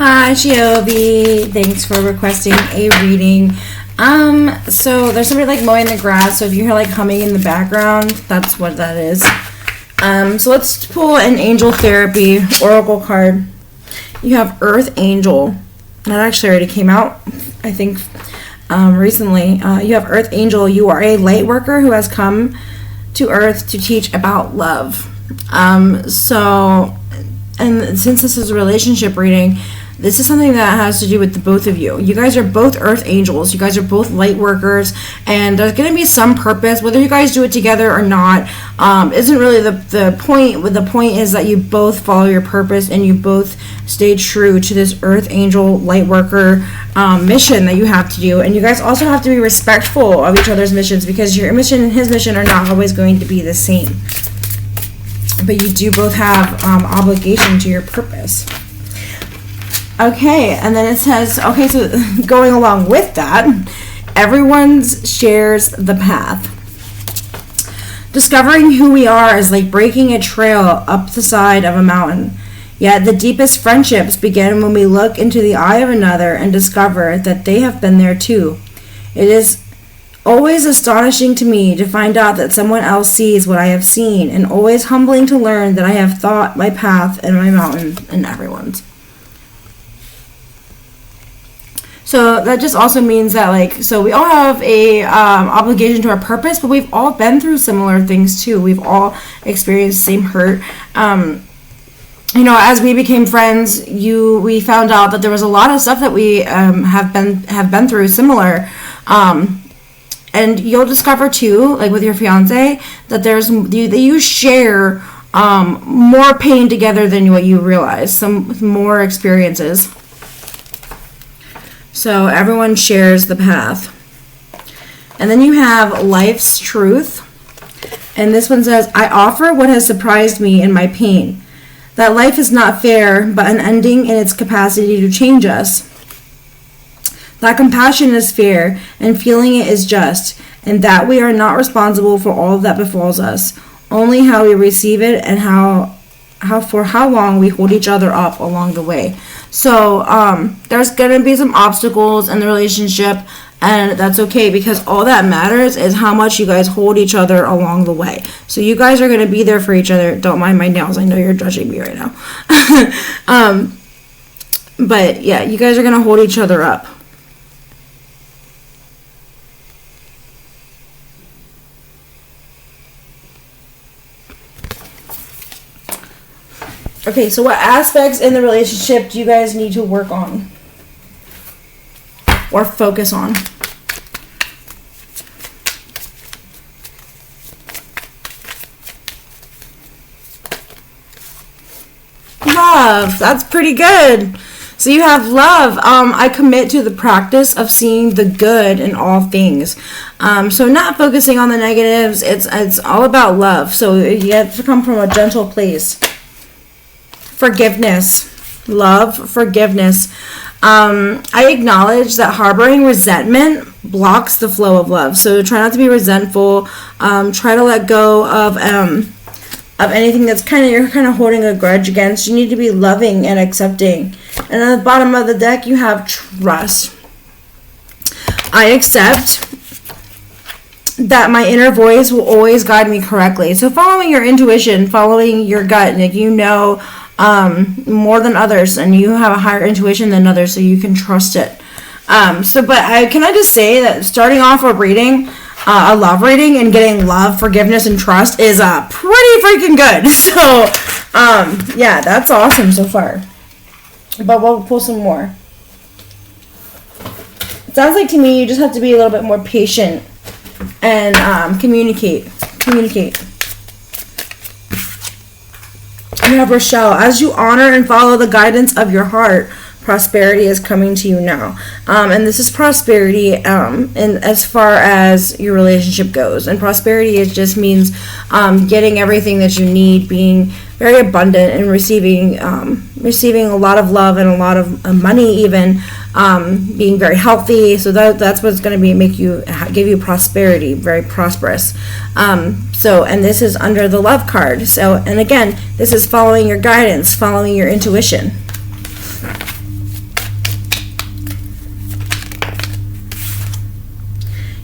Hi, Shiovie. Thanks for requesting a reading. So there's somebody like mowing the grass, so if you hear like humming in the background, that's what that is. So let's pull an angel therapy oracle card. You have Earth Angel. That actually already came out, I think, recently. You have Earth Angel. You are a light worker who has come to Earth to teach about love. And since this is a relationship reading, this is something that has to do with the both of you. You guys are both Earth Angels. You guys are both light workers, and there's going to be some purpose. Whether you guys do it together or not isn't really the point. The point is that you both follow your purpose and you both stay true to this Earth Angel light worker mission that you have to do. And you guys also have to be respectful of each other's missions, because your mission and his mission are not always going to be the same. But you do both have obligation to your purpose. Okay, and then it says, okay, so going along with that, everyone shares the path. Discovering who we are is like breaking a trail up the side of a mountain. Yet the deepest friendships begin when we look into the eye of another and discover that they have been there too. It is always astonishing to me to find out that someone else sees what I have seen, and always humbling to learn that I have thought my path and my mountain and everyone's. So that just also means that, like, so we all have a obligation to our purpose, but we've all been through similar things too. We've all experienced the same hurt. As we became friends, we found out that there was a lot of stuff that we have been through similar. And you'll discover too, like with your fiance, that you share more pain together than what you realize. Some more experiences. So everyone shares the path. And then you have life's truth. And this one says, I offer what has surprised me in my pain. That life is not fair, but an ending in its capacity to change us. That compassion is fair, and feeling it is just, and that we are not responsible for all that befalls us, only how we receive it and how long we hold each other up along the way. So there's going to be some obstacles in the relationship, and that's okay, because all that matters is how much you guys hold each other along the way. So you guys are going to be there for each other. Don't mind my nails. I know you're judging me right now. But yeah, you guys are going to hold each other up. Okay, so what aspects in the relationship do you guys need to work on or focus on? Love, that's pretty good. So you have love. I commit to the practice of seeing the good in all things. So not focusing on the negatives. It's all about love. So you have to come from a gentle place. Forgiveness. Love, forgiveness. I acknowledge that harboring resentment blocks the flow of love. So try not to be resentful. Try to let go of anything that's you're kind of holding a grudge against. You need to be loving and accepting. And at the bottom of the deck, you have trust. I accept that my inner voice will always guide me correctly. So following your intuition, following your gut, like more than others, and you have a higher intuition than others, so you can trust it. Can I just say that starting off a reading, a love reading, and getting love, forgiveness, and trust is pretty freaking good. So, yeah, that's awesome so far. But we'll pull some more. It sounds like to me you just have to be a little bit more patient and communicate. You have Rochelle. As you honor and follow the guidance of your heart, prosperity is coming to you now. And this is prosperity in as far as your relationship goes. And prosperity just means getting everything that you need, being very abundant, and receiving a lot of love and a lot of money, even being very healthy. So that's what's going to give you prosperity, very prosperous. And this is under the love card. So, and again, this is following your guidance, following your intuition.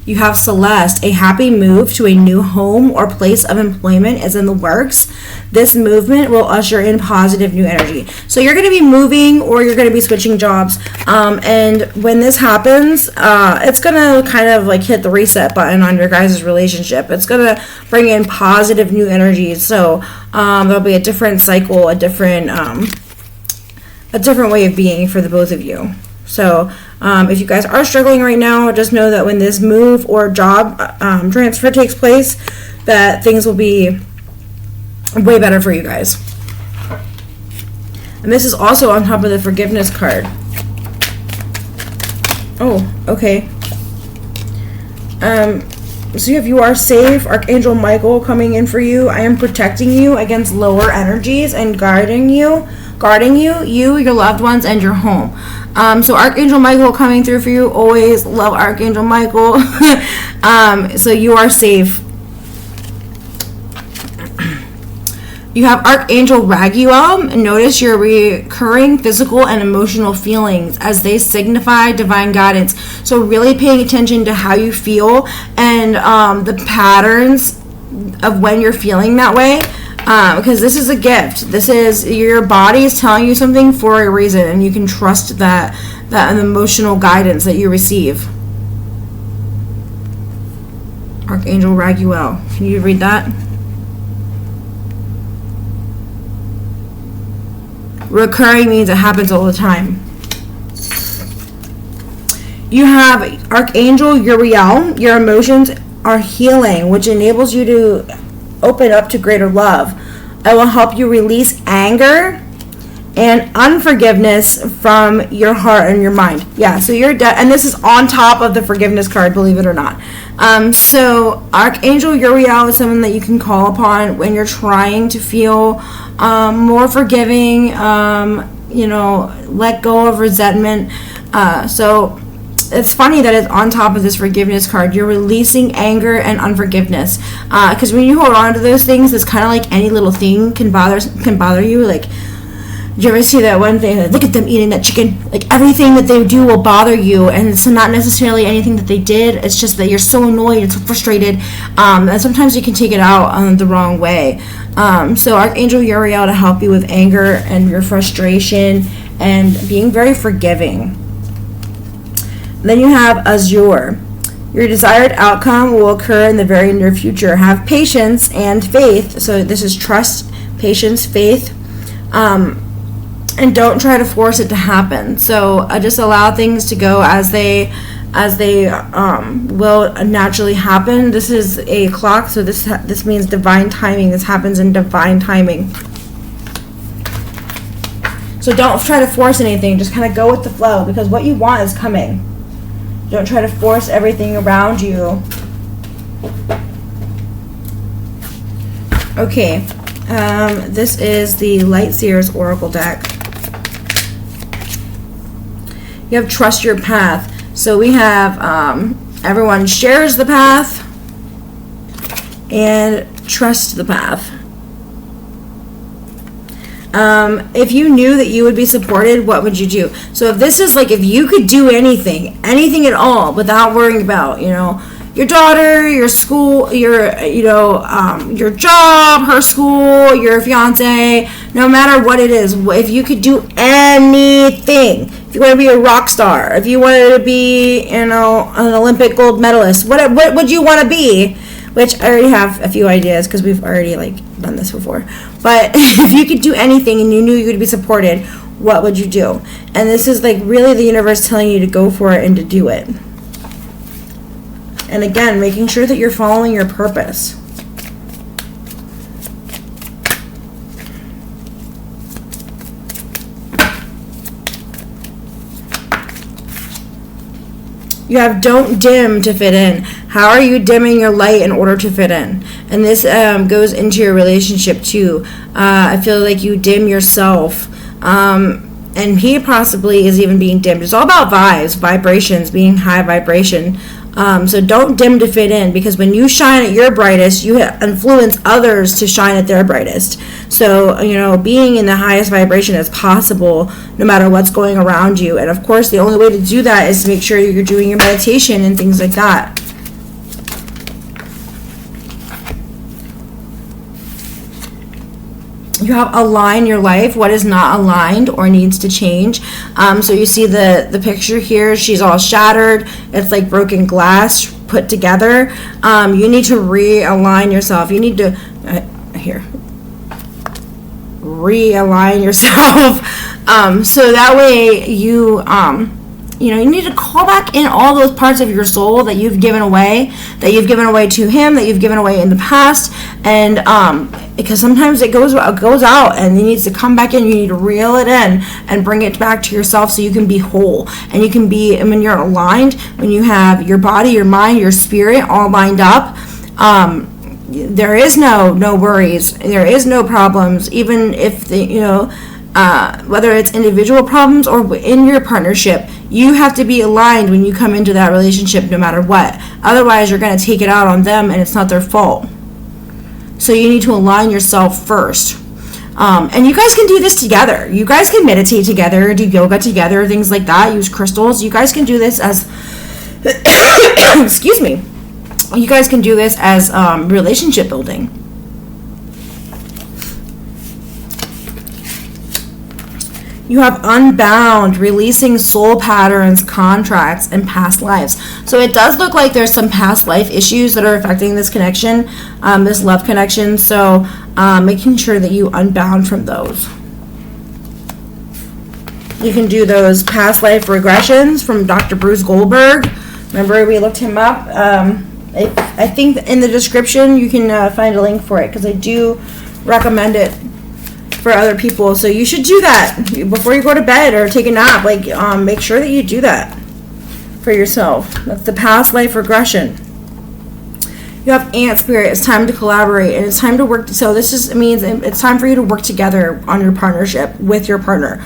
You have Celeste, a happy move to a new home or place of employment is in the works. This movement will usher in positive new energy. So you're going to be moving or you're going to be switching jobs. And when this happens, it's going to kind of like hit the reset button on your guys' relationship. It's going to bring in positive new energies. So there'll be a different cycle, a different way of being for the both of you. So if you guys are struggling right now, just know that when this move or job transfer takes place, that things will be way better for you guys. And this is also on top of the forgiveness card. Oh, okay. So you are safe. Archangel Michael coming in for you. I am protecting you against lower energies and guarding you, your loved ones, and your home. So Archangel Michael coming through for you. Always love Archangel Michael. So you are safe. You have Archangel Raguel. Notice your recurring physical and emotional feelings as they signify divine guidance. So really paying attention to how you feel and the patterns of when you're feeling that way. Because this is a gift. This is your body is telling you something for a reason, and you can trust that emotional guidance that you receive. Archangel Raguel. Can you read that? Recurring means it happens all the time. You have Archangel Uriel. Your emotions are healing, which enables you to open up to greater love. I will help you release anger and unforgiveness from your heart and your mind. Yeah, so you're and this is on top of the forgiveness card, believe it or not. So Archangel Uriel is someone that you can call upon when you're trying to feel more forgiving, let go of resentment. So it's funny that it's on top of this forgiveness card. You're releasing anger and unforgiveness. Because when you hold on to those things, it's kind of like any little thing can bother you. Like, did you ever see that one thing? Like, look at them eating that chicken. Like, everything that they do will bother you. And it's not necessarily anything that they did. It's just that you're so annoyed and so frustrated. And sometimes you can take it out the wrong way. So Archangel Uriel to help you with anger and your frustration and being very forgiving. Then you have Azure. Your desired outcome will occur in the very near future. Have patience and faith. So this is trust, patience, faith. And don't try to force it to happen. So just allow things to go as they will naturally happen. This is a clock, so this means divine timing. This happens in divine timing. So don't try to force anything. Just kind of go with the flow, because what you want is coming. Don't try to force everything around you. Okay, this is the Light Seers Oracle deck. You have Trust Your Path. So we have everyone shares the path and trust the path. If you knew that you would be supported, what would you do? So if this is like, if you could do anything at all without worrying about, your daughter, your school, your job, her school, your fiance, no matter what it is, if you could do anything, if you want to be a rock star, if you wanted to be, an Olympic gold medalist, what would you want to be? Which I already have a few ideas because we've already done this before. But if you could do anything and you knew you would be supported, what would you do? And this is really the universe telling you to go for it and to do it. And again, making sure that you're following your purpose. You have don't dim to fit in. How are you dimming your light in order to fit in? And this goes into your relationship too. I feel like you dim yourself. And he possibly is even being dimmed. It's all about vibes, vibrations, being high vibration. So don't dim to fit in, because when you shine at your brightest, you influence others to shine at their brightest. So, being in the highest vibration as possible, no matter what's going around you. And of course, the only way to do that is to make sure you're doing your meditation and things like that. You have align your life, what is not aligned or needs to change. So you see the picture here, she's all shattered. It's like broken glass put together. You need to realign yourself. You need to, realign yourself. So that way you need to call back in all those parts of your soul that you've given away to him, that you've given away in the past. And because sometimes it goes out and it needs to come back in. You need to reel it in and bring it back to yourself so you can be whole. And you can be, when you're aligned, when you have your body, your mind, your spirit all lined up, there is no worries, there is no problems, even if whether it's individual problems or in your partnership. You have to be aligned when you come into that relationship, no matter what. Otherwise, you're going to take it out on them, and it's not their fault. So you need to align yourself first. And you guys can do this together. You guys can meditate together, do yoga together, things like that. Use crystals. You guys can do this as excuse me. You guys can do this as relationship building. You have unbound, releasing soul patterns, contracts, and past lives. So it does look like there's some past life issues that are affecting this connection, this love connection. So making sure that you unbound from those. You can do those past life regressions from Dr. Bruce Goldberg. Remember, we looked him up. I think in the description you can find a link for it, because I do recommend it for other people. So you should do that before you go to bed or take a nap. Make sure that you do that for yourself. That's the past life regression. You have ant spirit. It's time to collaborate, and it's time to work. So this means it's time for you to work together on your partnership with your partner.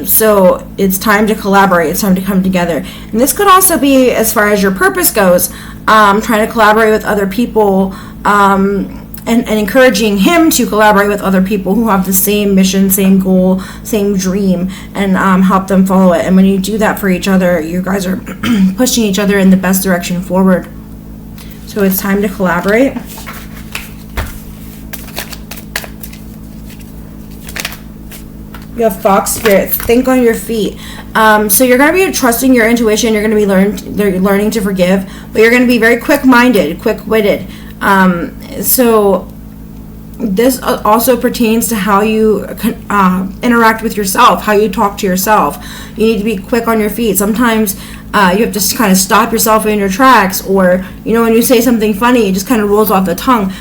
So it's time to collaborate. It's time to come together. And this could also be, as far as your purpose goes, trying to collaborate with other people, and encouraging him to collaborate with other people who have the same mission, same goal, same dream, and help them follow it. And when you do that for each other, you guys are pushing each other in the best direction forward. So it's time to collaborate. You have fox spirits. Think on your feet. So you're going to be trusting your intuition. You're going to be learning to forgive, but you're going to be very quick-minded, quick-witted. So this also pertains to how you interact with yourself, how you talk to yourself. You need to be quick on your feet. Sometimes you have to kind of stop yourself in your tracks, or when you say something funny, it just kind of rolls off the tongue.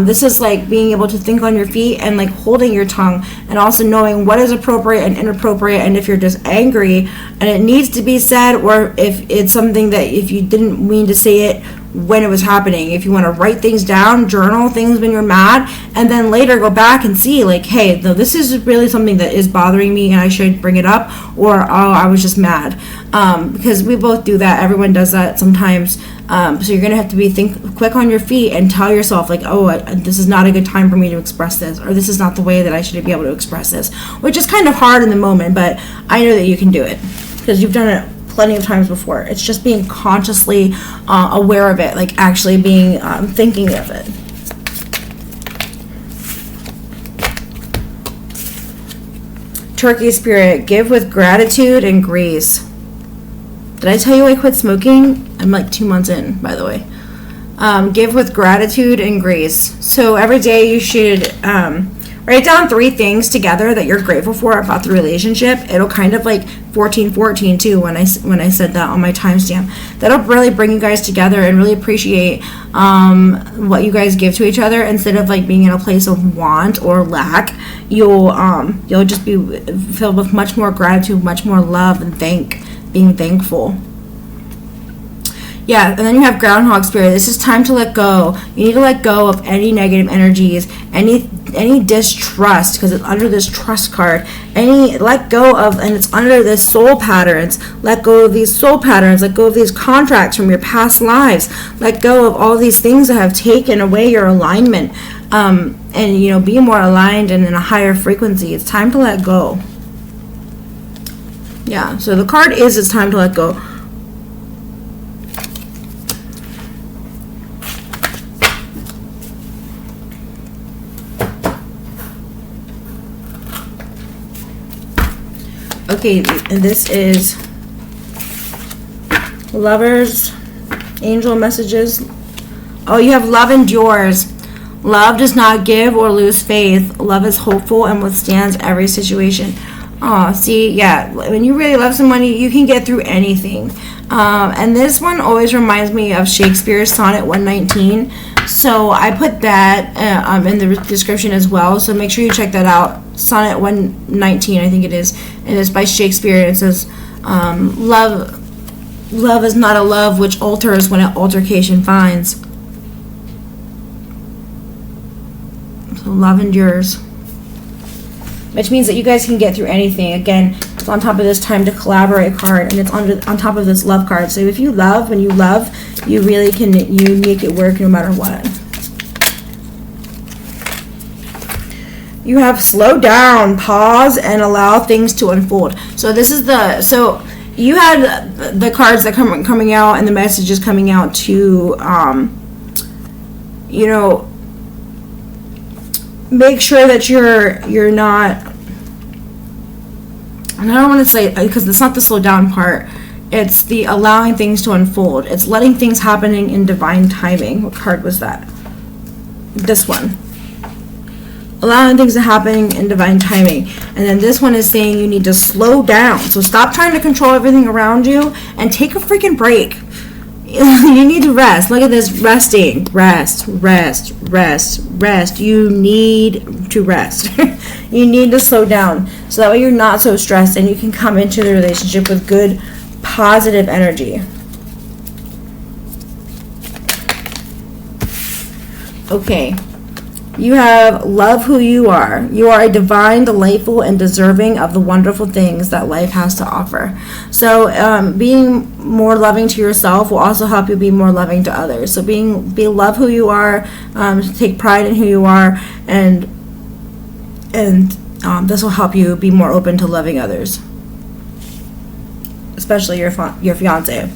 This is like being able to think on your feet and like holding your tongue, and also knowing what is appropriate and inappropriate, and if you're just angry and it needs to be said, or if it's something that if you didn't mean to say it when it was happening. If you want to write things down, journal things when you're mad, and then later go back and see, like, hey, no, this is really something that is bothering me and I should bring it up, or I was just mad. Because we both do that. Everyone does that sometimes. So you're going to have to be quick on your feet and tell yourself, like, this is not a good time for me to express this, or this is not the way that I should be able to express this, which is kind of hard in the moment, but I know that you can do it because you've done it plenty of times before. It's just being consciously aware of it, like actually being thinking of it. Turkey spirit, give with gratitude and grace. Did I tell you I quit smoking? I'm like 2 months in, by the way. Give with gratitude and grace. So every day you should write down 3 things together that you're grateful for about the relationship. It'll kind of like 1414 too when I said that on my timestamp. That'll really bring you guys together and really appreciate what you guys give to each other, instead of like being in a place of want or lack. You'll just be filled with much more gratitude, much more love, and being thankful. Yeah, and then you have groundhog spirit. This is time to let go. You need to let go of any negative energies, any distrust, because it's under this trust card. Let go of, and it's under this soul patterns. Let go of these soul patterns. Let go of these contracts from your past lives. Let go of all these things that have taken away your alignment. And be more aligned and in a higher frequency. It's time to let go. Yeah, so the card is, it's time to let go. Okay, and this is Lovers, angel messages. Oh, you have love endures. Love does not give or lose faith. Love is hopeful and withstands every situation. Oh, see, yeah, when you really love someone, you can get through anything. And this one always reminds me of Shakespeare's Sonnet 119. So I put that in the description as well. So make sure you check that out. Sonnet 119, I think it is. And it's by Shakespeare. And it says, love is not a love which alters when an altercation finds. So love endures. Which means that you guys can get through anything. Again, it's on top of this time to collaborate card, and it's on top of this love card. So if you love, when you love, you really can, you make it work no matter what. You have slow down, pause, and allow things to unfold. So this is so you had the cards that coming out and the messages coming out to, you know, make sure that you're not, and I don't want to say, because it's not the slow down part, it's the allowing things to unfold. It's letting things happening in divine timing. What card was that? This one. Allowing things to happen in divine timing. And then this one is saying you need to slow down. So stop trying to control everything around you and take a freaking break. You need to rest. Look at this, resting. Rest. You need to rest. You need to slow down. So that way you're not so stressed and you can come into the relationship with good, positive energy. Okay. You have love who you are. You are a divine, delightful, and deserving of the wonderful things that life has to offer. So being more loving to yourself will also help you be more loving to others. So be love who you are, take pride in who you are, and this will help you be more open to loving others, especially your fiance.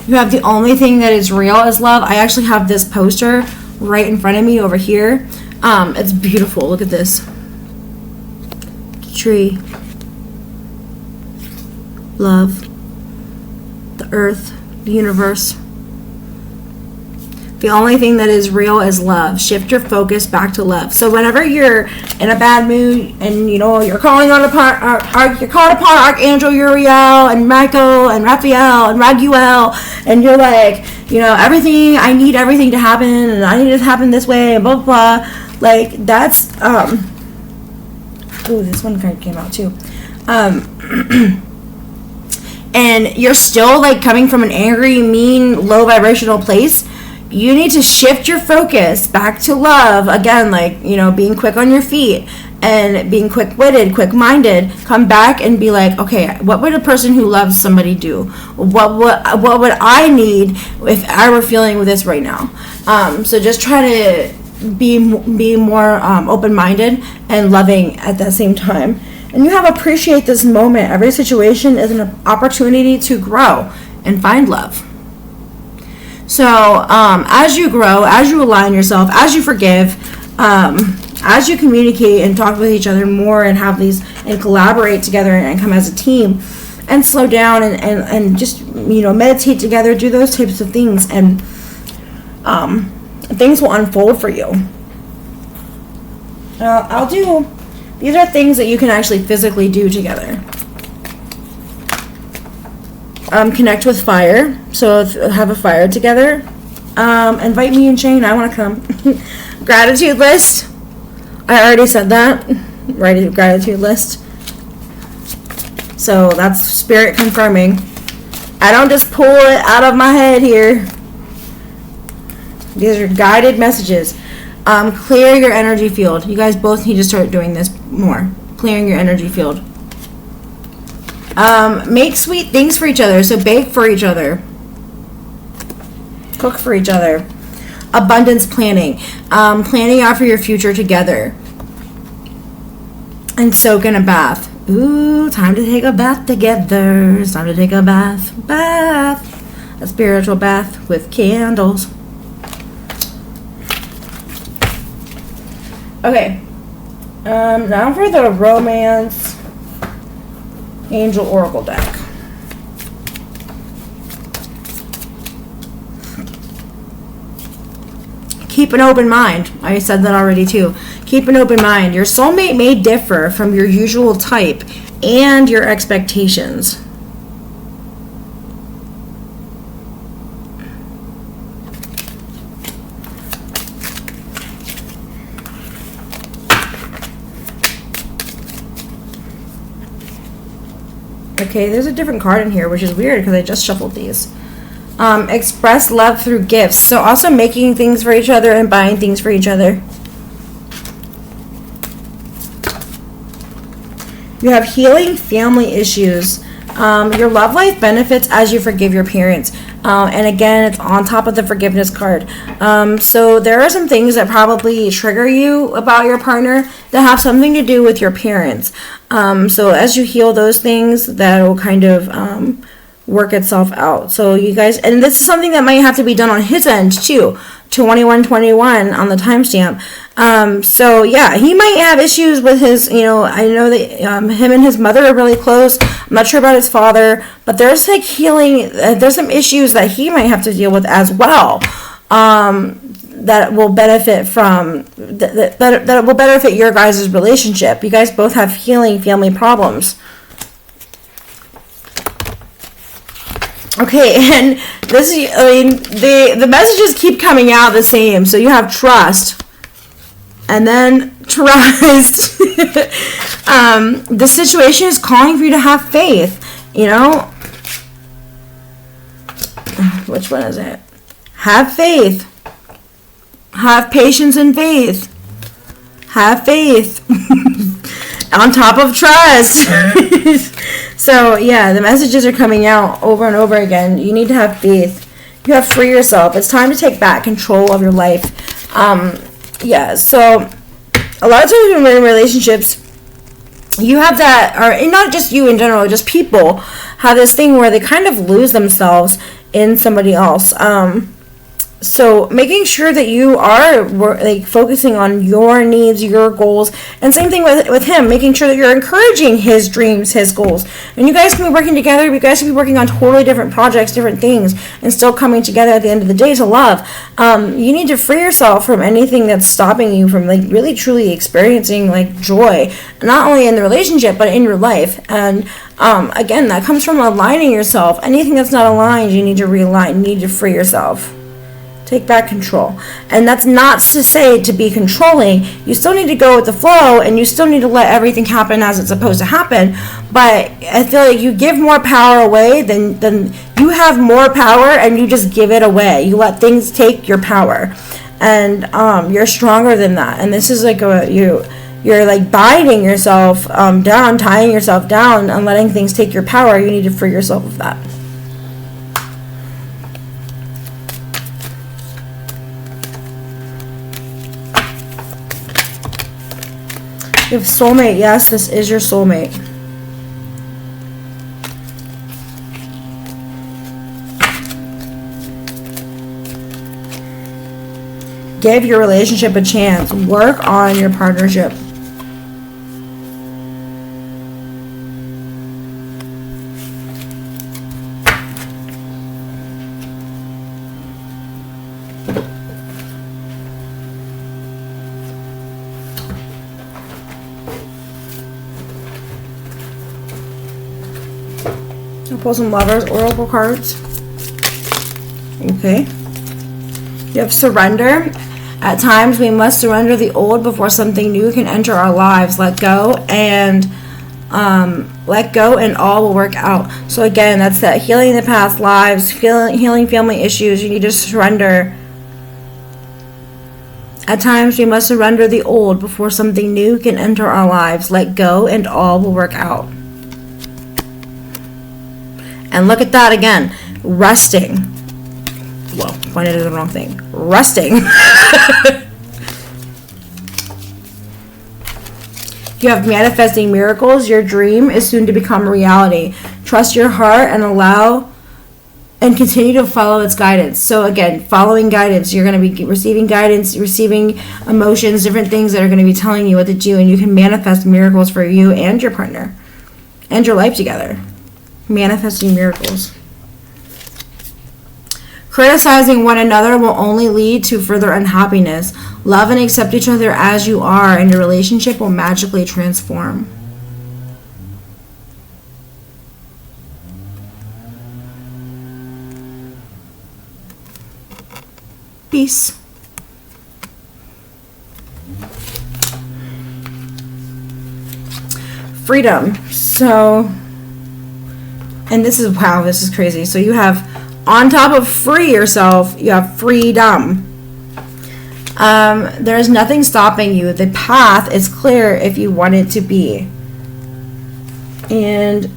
You have the only thing that is real is love. I actually have this poster right in front of me over here. It's beautiful. Look at this tree, love, the earth, the universe. The only thing that is real is love. Shift your focus back to love. So whenever you're in a bad mood and you're calling upon Archangel Uriel and Michael and Raphael and Raguel, and you're like, everything, I need everything to happen and I need it to happen this way and blah blah blah. Like that's this one card came out too. And you're still like coming from an angry, mean, low vibrational place. You need to shift your focus back to love. Again, like, being quick on your feet and being quick-witted, quick-minded. Come back and be like, okay, what would a person who loves somebody do? What would I need if I were feeling with this right now? So just try to be more open-minded and loving at the same time. And you have to appreciate this moment. Every situation is an opportunity to grow and find love. So as you grow, as you align yourself, as you forgive, as you communicate and talk with each other more and have these and collaborate together and come as a team and slow down and just meditate together, do those types of things, and things will unfold for you. These are things that you can actually physically do together. Connect with fire. So have a fire together. Invite me and Shane. I want to come. Gratitude list. I already said that. Write a gratitude list. So that's spirit confirming. I don't just pull it out of my head here. These are guided messages. Clear your energy field. You guys both need to start doing this more. Clearing your energy field. Make sweet things for each other. So bake for each other. Cook for each other. Abundance planning. Planning out for your future together. And soak in a bath. Ooh, time to take a bath together. It's time to take a bath. A spiritual bath with candles. Okay. Now for the romance. Angel Oracle deck. Keep an open mind. I said that already too. Keep an open mind. Your soulmate may differ from your usual type and your expectations. Okay, there's a different card in here, which is weird because I just shuffled these. Express love through gifts. So also making things for each other and buying things for each other. You have healing family issues. Your love life benefits as you forgive your parents. And again, it's on top of the forgiveness card. So there are some things that probably trigger you about your partner that have something to do with your parents. So as you heal those things, that will kind of work itself out. So you guys, and this is something that might have to be done on his end too. 2121 on the timestamp. So yeah, he might have issues with his, I know that him and his mother are really close. I'm not sure about his father, but there's like healing, there's some issues that he might have to deal with as well, that will benefit from, that will benefit your guys' relationship. You guys both have healing family problems. Okay, and this, the messages keep coming out the same. So you have trust, and then trust. The situation is calling for you to have faith, Which one is it? Have faith. Have patience and faith. Have faith. On top of trust. So yeah, the messages are coming out over and over again. You need to have faith. You have to free yourself. It's time to take back control of your life. So a lot of times when we're in relationships, you have that, or not just you in general, just people have this thing where they kind of lose themselves in somebody else. So making sure that you are focusing on your needs, your goals, and same thing with him, making sure that you're encouraging his dreams, his goals. And you guys can be working together, you guys can be working on totally different projects, different things, and still coming together at the end of the day to love. You need to free yourself from anything that's stopping you from really truly experiencing joy, not only in the relationship, but in your life. And again, that comes from aligning yourself. Anything that's not aligned, you need to realign, you need to free yourself. Take back control. And that's not to say to be controlling. You still need to go with the flow, and you still need to let everything happen as it's supposed to happen. But I feel like you give more power away than you have more power, and you just give it away. You let things take your power. And you're stronger than that. And this is you're binding yourself down, tying yourself down, and letting things take your power. You need to free yourself of that. You have soulmate. Yes, this is your soulmate. Give your relationship a chance. Work on your partnership. I'll pull some Lovers Oracle cards. Okay. You have surrender. At times we must surrender the old before something new can enter our lives. Let go and all will work out. So again, that's that healing the past lives, healing family issues. You need to surrender. At times we must surrender the old before something new can enter our lives. Let go and all will work out. And look at that again. Resting. Whoa, pointed at the wrong thing. Resting. You have manifesting miracles. Your dream is soon to become a reality. Trust your heart and allow and continue to follow its guidance. So again, following guidance. You're going to be receiving guidance, receiving emotions, different things that are going to be telling you what to do, and you can manifest miracles for you and your partner. and your life together. Manifesting miracles. Criticizing one another will only lead to further unhappiness. Love and accept each other as you are, and your relationship will magically transform. Peace. Freedom. So, and this is, wow, this is crazy. So you have, on top of free yourself, you have freedom. There's nothing stopping you. The path is clear if you want it to be. And,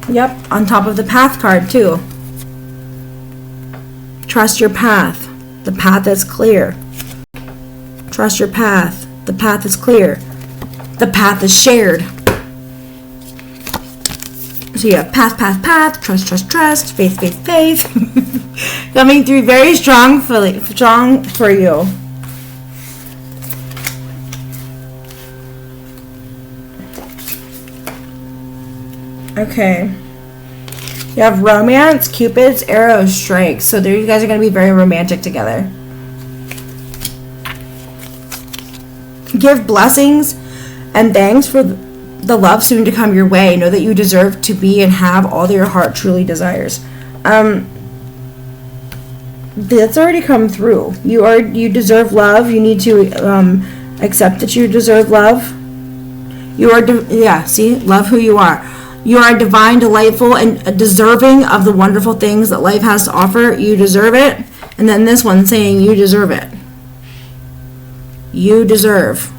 yep, on top of the path card too. Trust your path. The path is clear. Trust your path. The path is clear. The path is shared. So you have path, path, path, trust, trust, trust, faith, faith, faith. Coming through very strong for you. Okay. You have romance, Cupid's arrow strikes. So there you guys are going to be very romantic together. Give blessings and thanks for the love soon to come your way. Know that you deserve to be and have all that your heart truly desires. That's already come through. You deserve love. You need to accept that you deserve love. You are love who you are. You are divine, delightful, and deserving of the wonderful things that life has to offer. You deserve it. And then this one saying you deserve it. You deserve.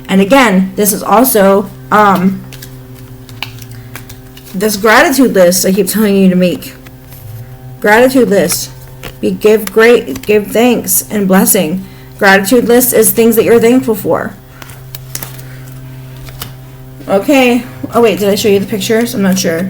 And again, this is also this gratitude list I keep telling you to make. Gratitude list. Give thanks and blessing. Gratitude list is things that you're thankful for. Okay. Oh wait, did I show you the pictures? I'm not sure.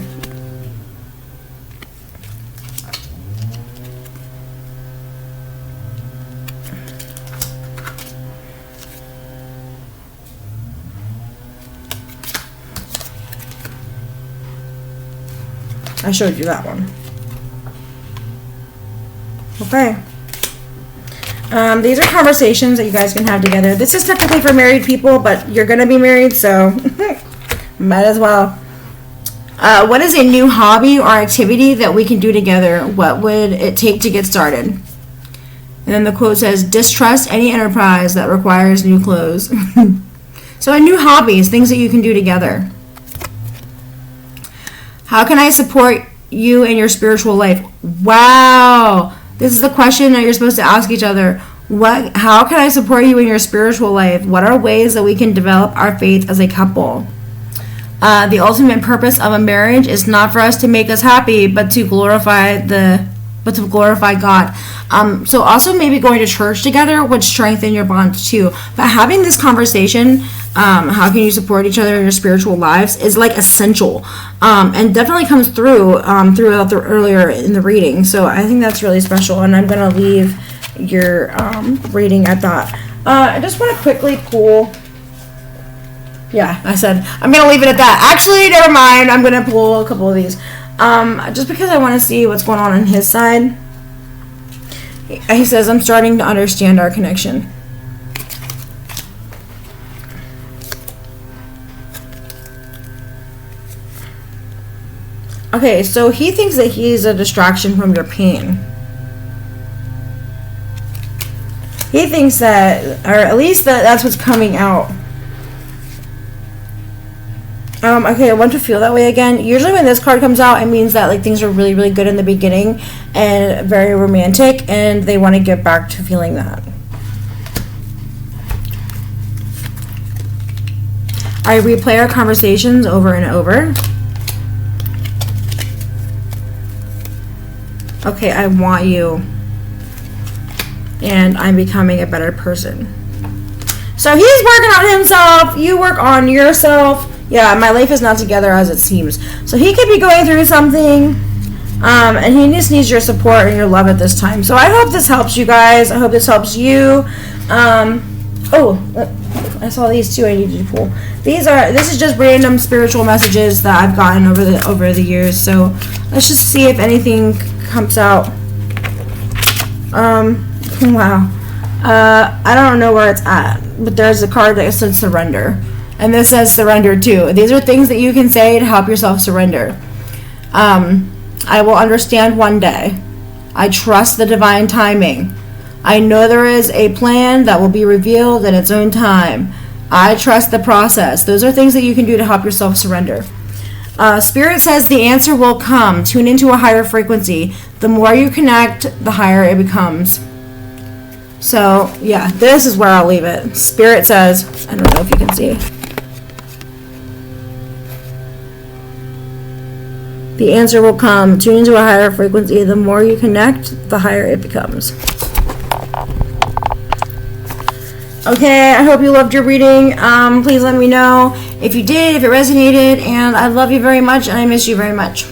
I showed you that one. Okay. These are conversations that you guys can have together. This is technically for married people, but you're going to be married, so might as well. What is a new hobby or activity that we can do together? What would it take to get started? And then the quote says, distrust any enterprise that requires new clothes. So a new hobby is things that you can do together. How can I support you in your spiritual life? Wow. This is the question that you're supposed to ask each other. How can I support you in your spiritual life? What are ways that we can develop our faith as a couple? The ultimate purpose of a marriage is not for us to make us happy, but to glorify God. So also maybe going to church together would strengthen your bond too. But having this conversation, how can you support each other in your spiritual lives, is like essential, and definitely comes through throughout the earlier in the reading. So I think that's really special, and I'm gonna leave your reading at that. I just want to quickly pull. Yeah, I said I'm gonna leave it at that. Actually, never mind. I'm gonna pull a couple of these. Just because I want to see what's going on his side. He says, I'm starting to understand our connection. Okay, so he thinks that he's a distraction from your pain. He thinks that, or at least that's what's coming out. Okay, I want to feel that way again. Usually when this card comes out, it means that like things are really, really good in the beginning and very romantic, and they want to get back to feeling that. I replay our conversations over and over. Okay, I want you. And I'm becoming a better person. So he's working on himself. You work on yourself. Yeah, my life is not together as it seems. So he could be going through something, and he just needs your support and your love at this time. So I hope this helps you guys. I hope this helps you. I saw these two I needed to pull. This is just random spiritual messages that I've gotten over the years. So let's just see if anything comes out. Wow. I don't know where it's at, but there's a card that says surrender. And this says surrender too. These are things that you can say to help yourself surrender. I will understand one day. I trust the divine timing. I know there is a plan that will be revealed in its own time. I trust the process. Those are things that you can do to help yourself surrender. Spirit says the answer will come. Tune into a higher frequency. The more you connect, the higher it becomes. So, yeah, this is where I'll leave it. Spirit says, I don't know if you can see. The answer will come. Tune into a higher frequency. The more you connect, the higher it becomes. Okay, I hope you loved your reading. Please let me know if you did, if it resonated, and I love you very much, and I miss you very much.